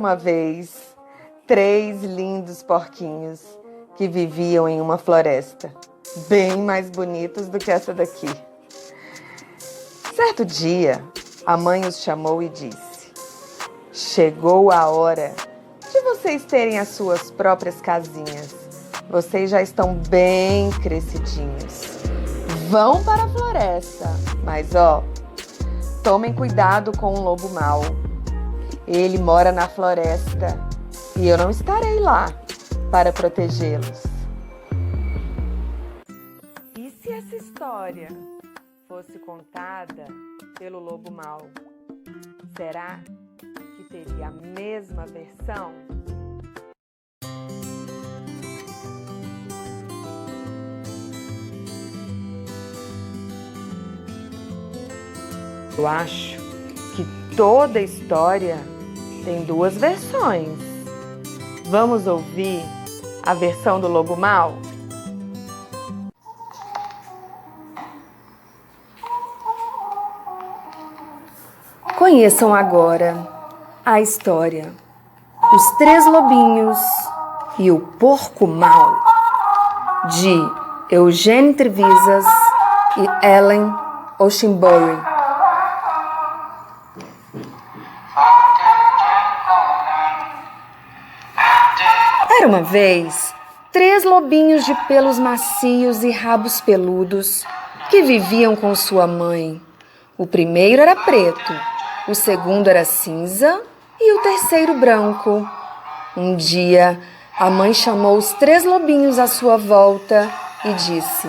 uma vez 3 lindos porquinhos que viviam em uma floresta, bem mais bonitos do que essa daqui. Certo dia, a mãe os chamou e disse: chegou a hora de vocês terem as suas próprias casinhas. Vocês já estão bem crescidinhos. Vão para a floresta, mas tomem cuidado com o lobo mau. Ele mora na floresta e eu não estarei lá para protegê-los. E se essa história fosse contada pelo lobo mau, será que teria a mesma versão? Eu acho que toda história tem 2 versões. Vamos ouvir a versão do lobo mau? Conheçam agora a história Os 3 Lobinhos e o Porco Mau, de Eugene Trevisas e Ellen Oceanbury. Era uma vez 3 lobinhos de pelos macios e rabos peludos que viviam com sua mãe. O primeiro era preto, o segundo era cinza e o terceiro branco. Um dia, a mãe chamou os 3 lobinhos à sua volta e disse: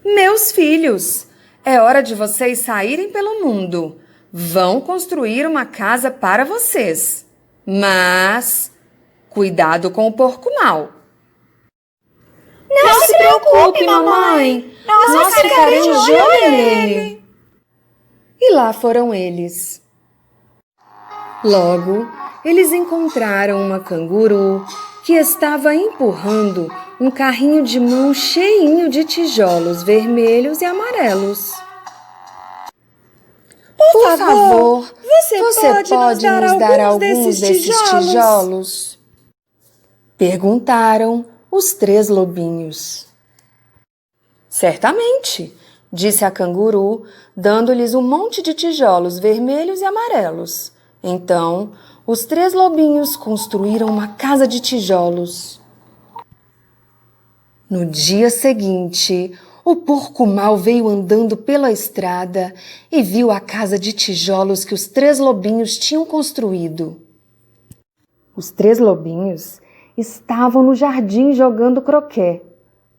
meus filhos, é hora de vocês saírem pelo mundo. Vão construir uma casa para vocês. Mas cuidado com o porco mau. Não se preocupe, mamãe. Nós ficaremos de olho nele. E lá foram eles. Logo, eles encontraram uma canguru que estava empurrando um carrinho de mão cheinho de tijolos vermelhos e amarelos. Por favor, você pode nos dar alguns desses tijolos? Perguntaram os 3 lobinhos. Certamente, disse a canguru, dando-lhes um monte de tijolos vermelhos e amarelos. Então, os 3 lobinhos construíram uma casa de tijolos. No dia seguinte, o porco mau veio andando pela estrada e viu a casa de tijolos que os 3 lobinhos tinham construído. Os 3 lobinhos estavam no jardim jogando croquet.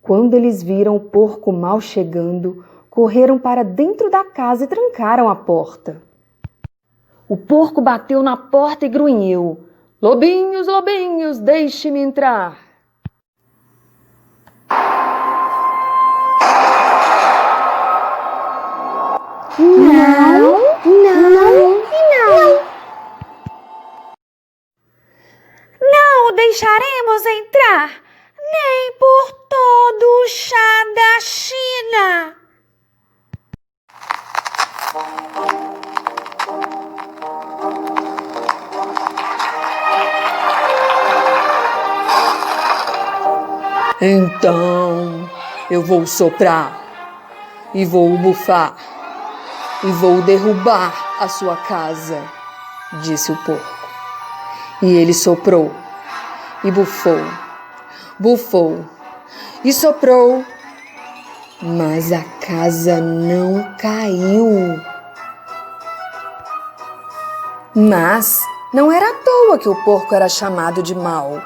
Quando eles viram o porco mau chegando, correram para dentro da casa e trancaram a porta. O porco bateu na porta e grunhiu: lobinhos, lobinhos, deixe-me entrar. Não. Não o deixaremos entrar, nem por todo o chá da China. Então, eu vou soprar e vou bufar e vou derrubar a sua casa, disse o porco. E ele soprou e bufou, bufou e soprou, mas a casa não caiu. Mas não era à toa que o porco era chamado de mau.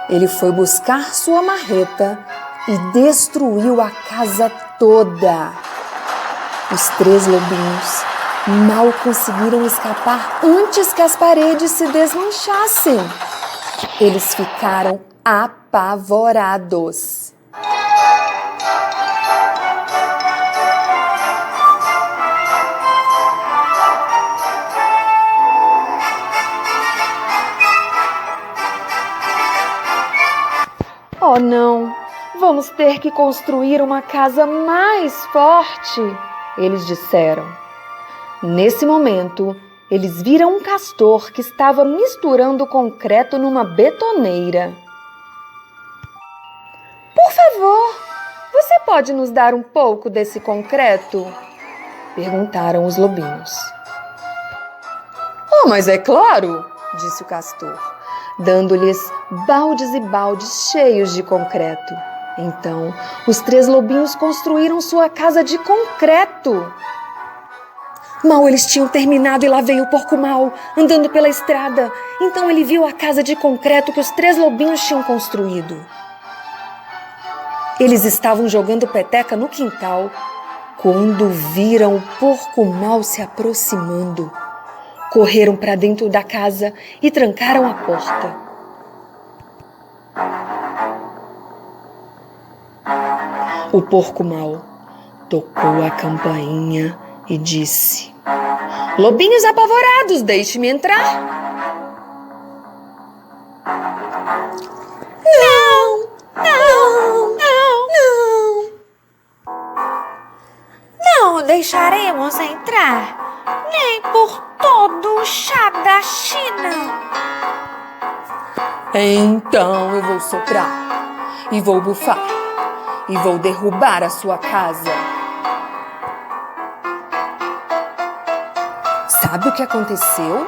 Ele foi buscar sua marreta e destruiu a casa toda. Os 3 lobinhos mal conseguiram escapar antes que as paredes se desmanchassem. Eles ficaram apavorados. Oh, não! Vamos ter que construir uma casa mais forte, eles disseram. Nesse momento, eles viram um castor que estava misturando concreto numa betoneira. Por favor, você pode nos dar um pouco desse concreto? Perguntaram os lobinhos. Oh, mas é claro, disse o castor, dando-lhes baldes e baldes cheios de concreto. Então, os 3 lobinhos construíram sua casa de concreto. Mal eles tinham terminado e lá veio o porco mau, andando pela estrada. Então ele viu a casa de concreto que os 3 lobinhos tinham construído. Eles estavam jogando peteca no quintal quando viram o porco mau se aproximando. Correram para dentro da casa e trancaram a porta. O porco mau tocou a campainha e disse: Lobinhos apavorados, deixe-me entrar. Não, não, não, não. Não o deixaremos entrar, nem por todo o chá da China. Então eu vou soprar e vou bufar e vou derrubar a sua casa. Sabe o que aconteceu?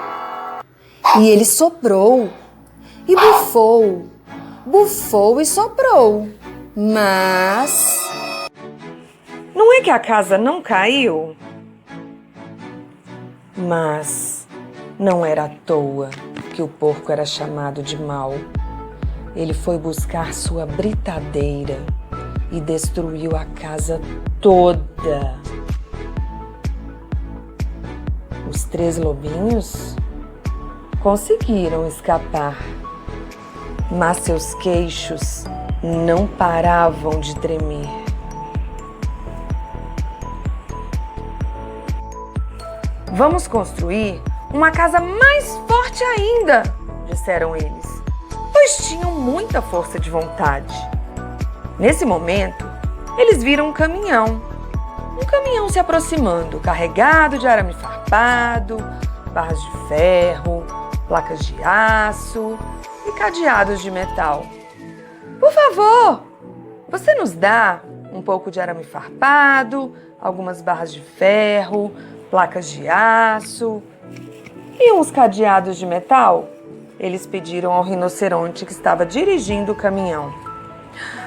E ele soprou e bufou, bufou e soprou. Mas não é que a casa não caiu? Mas não era à toa que o porco era chamado de mau. Ele foi buscar sua britadeira e destruiu a casa toda. Os 3 lobinhos conseguiram escapar, mas seus queixos não paravam de tremer. Vamos construir uma casa mais forte ainda, disseram eles, pois tinham muita força de vontade. Nesse momento, eles viram um caminhão se aproximando, carregado de arame farpado, barras de ferro, placas de aço e cadeados de metal. Por favor, você nos dá um pouco de arame farpado, algumas barras de ferro, placas de aço e uns cadeados de metal? Eles pediram ao rinoceronte que estava dirigindo o caminhão.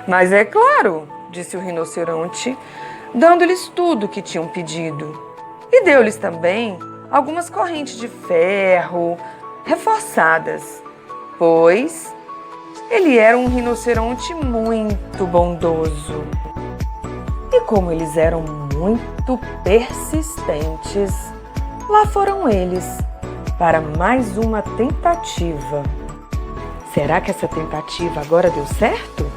Mas é claro, disse o rinoceronte, dando-lhes tudo o que tinham pedido. E deu-lhes também algumas correntes de ferro reforçadas, pois ele era um rinoceronte muito bondoso. E como eles eram muito persistentes, lá foram eles para mais uma tentativa. Será que essa tentativa agora deu certo?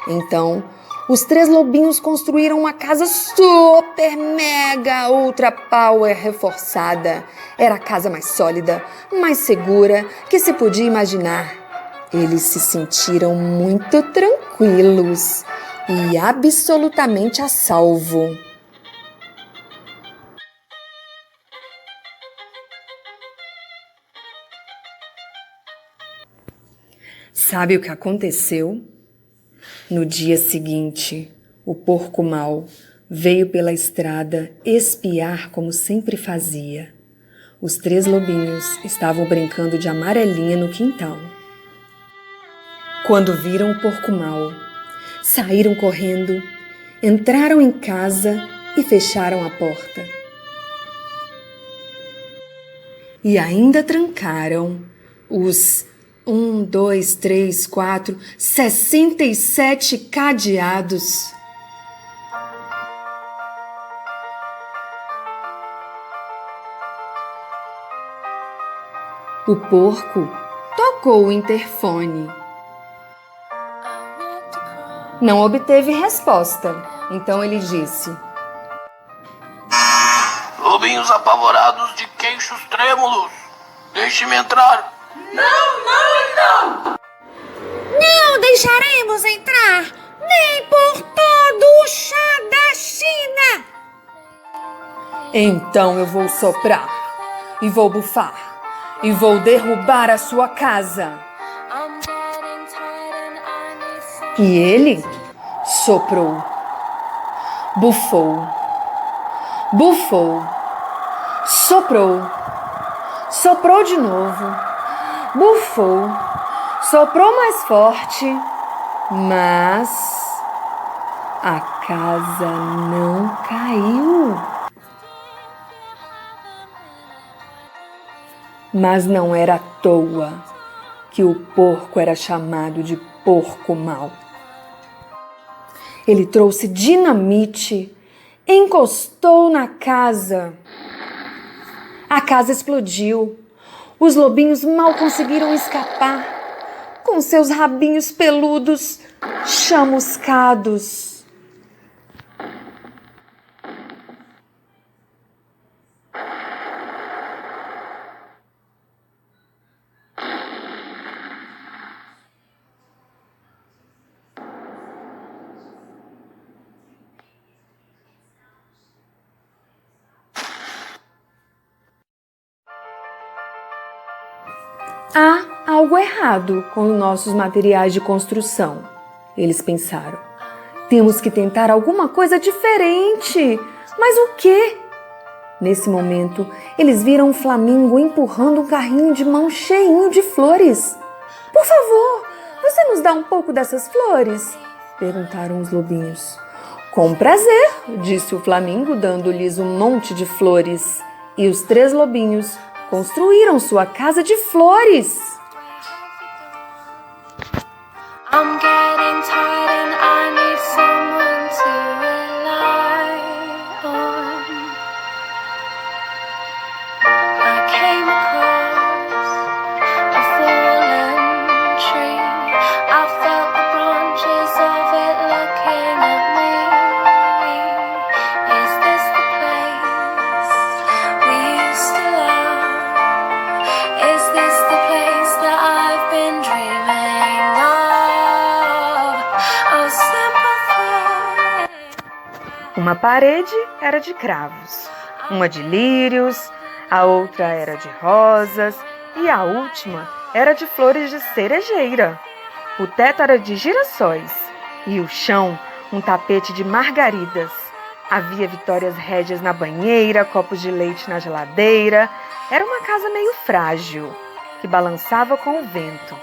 Então, os 3 lobinhos construíram uma casa super, mega, ultra power reforçada. Era a casa mais sólida, mais segura que se podia imaginar. Eles se sentiram muito tranquilos e absolutamente a salvo. Sabe o que aconteceu? No dia seguinte, o porco mau veio pela estrada espiar como sempre fazia. Os 3 lobinhos estavam brincando de amarelinha no quintal. Quando viram o porco mau, saíram correndo, entraram em casa e fecharam a porta. E ainda trancaram os 67 cadeados. O porco tocou o interfone. Não obteve resposta, então ele disse: Lobinhos apavorados de queixos trêmulos, deixe-me entrar. Não deixaremos entrar, nem por todo o chá da China. Então eu vou soprar, e vou bufar, e vou derrubar a sua casa. E ele soprou, bufou, bufou, soprou, soprou de novo, bufou, soprou mais forte, mas a casa não caiu. Mas não era à toa que o porco era chamado de porco mau. Ele trouxe dinamite, encostou na casa. A casa explodiu. Os lobinhos mal conseguiram escapar, com seus rabinhos peludos chamuscados. Há algo errado com nossos materiais de construção, eles pensaram. Temos que tentar alguma coisa diferente. Mas o quê? Nesse momento, eles viram um flamingo empurrando um carrinho de mão cheinho de flores. Por favor, você nos dá um pouco dessas flores? Perguntaram os lobinhos. Com prazer, disse o flamingo, dando-lhes um monte de flores. E os 3 lobinhos construíram sua casa de flores. I'm getting tired and I need someone to rely on. I came across a fallen tree. I felt the branches of it looking at me. Is this the place we used to love? Is this the place that I've been dreaming of? Oh, sympathy. Uma parede era de cravos, uma de lírios, a outra era de rosas e a última era de flores de cerejeira. O teto era de girassóis e o chão um tapete de margaridas. Havia Vitórias rédeas na banheira, copos de leite na geladeira. Era uma casa meio frágil, que balançava com o vento,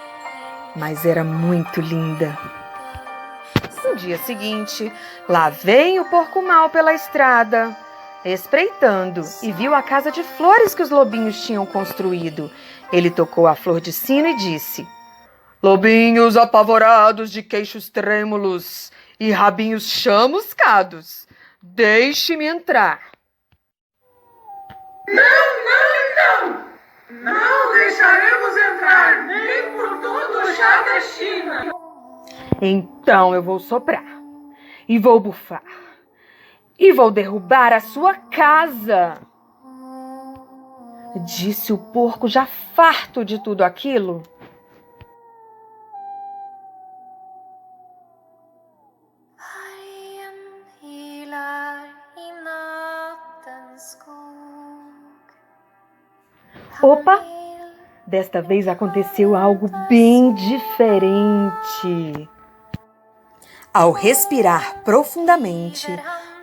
mas era muito linda. No dia seguinte, lá vem o porco mau pela estrada, espreitando, e viu a casa de flores que os lobinhos tinham construído. Ele tocou a flor de sino e disse: lobinhos apavorados de queixos trêmulos e rabinhos chamuscados, deixe-me entrar. Não deixaremos entrar, nem por todo o chá da China. Então eu vou soprar, e vou bufar, e vou derrubar a sua casa, disse o porco, já farto de tudo aquilo. Opa! Desta vez aconteceu algo bem diferente. Ao respirar profundamente,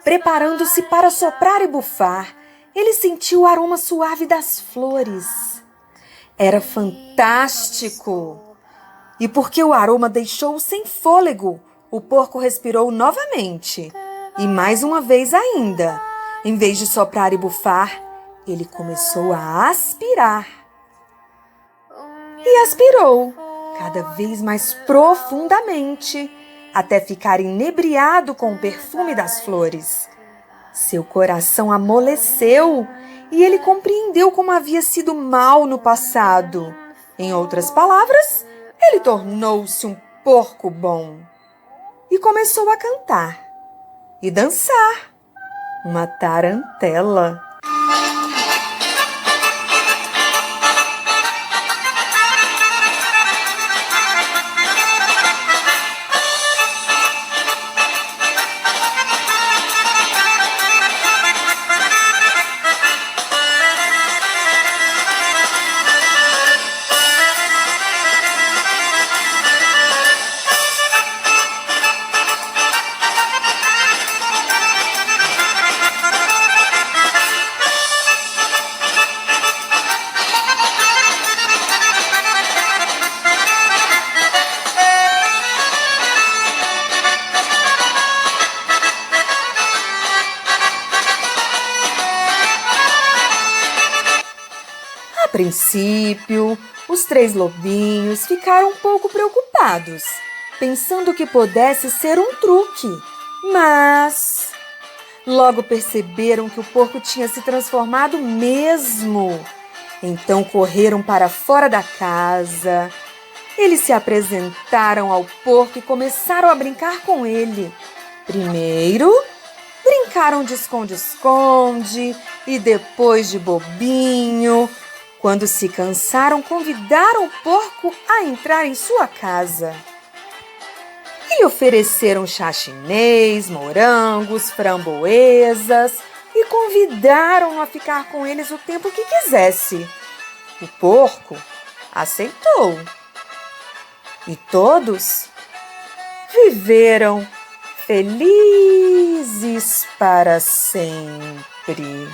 preparando-se para soprar e bufar, ele sentiu o aroma suave das flores. Era fantástico! E porque o aroma deixou-o sem fôlego, o porco respirou novamente. E mais uma vez ainda, em vez de soprar e bufar, ele começou a aspirar. E aspirou, cada vez mais profundamente, até ficar inebriado com o perfume das flores. Seu coração amoleceu e ele compreendeu como havia sido mal no passado. Em outras palavras, ele tornou-se um porco bom. E começou a cantar e dançar, uma tarantela. A princípio, os 3 lobinhos ficaram um pouco preocupados, pensando que pudesse ser um truque, mas logo perceberam que o porco tinha se transformado mesmo. Então correram para fora da casa. Eles se apresentaram ao porco e começaram a brincar com ele. Primeiro, brincaram de esconde-esconde e depois de bobinho. Quando se cansaram, convidaram o porco a entrar em sua casa. E lhe ofereceram chá chinês, morangos, framboesas e convidaram-no a ficar com eles o tempo que quisesse. O porco aceitou. E todos viveram felizes para sempre.